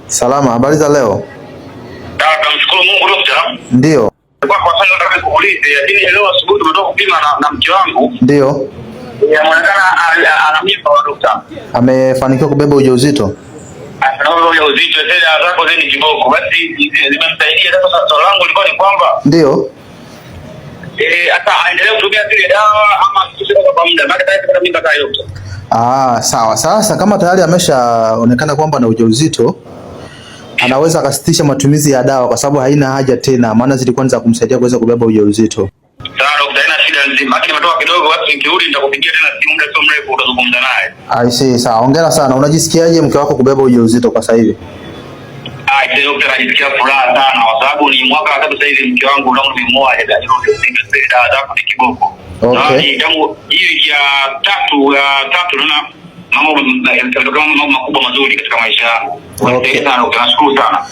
Salama, habari za leo? Namshukuru Mungu dokta. Ndio. Kwa sasa nataka kukuuliza, lakini leo asubuhi tumetoka kupima na mke wangu. Ndio. Inaonekana ana mimba wa dokta. Amefanikiwa kubeba ujauzito? Anaona ujauzito tena zako zeni kiboko. Basi zimemsaidia sasa. Swali langu lilikuwa ni kwamba ndio. Hata aendelee kutumia zile dawa ama tuseme kwa muda. Baada ya kupata mimba kayo. Sawa. Sasa kama tayari ameshaonekana kwamba na ujauzito, anaweza akasitisha matumizi ya dawa kwa sababu haina haja tena, maana zilikuwa ni za kumsaidia kuweza kubeba ujauzito. Sawa dokta, haina shida nzima. Lakini nimetoka kidogo, basi nikirudi nitakupigia tena simu muda sio mrefu utazungumza naye. I see, sawa. Hongera sana. Unajisikiaje mke wako kubeba ujauzito kwa sasa hivi? Dokta, najisikia furaha sana kwa sababu ni mwaka wa 3 sasa hivi mke wangu ndio nimemuoa hadi leo ndio dawa zako ni kiboko. Okay. Tangu hii ya tatu naona mambo makubwa mazuri katika maisha yangu. Okay. Nashukuru sana.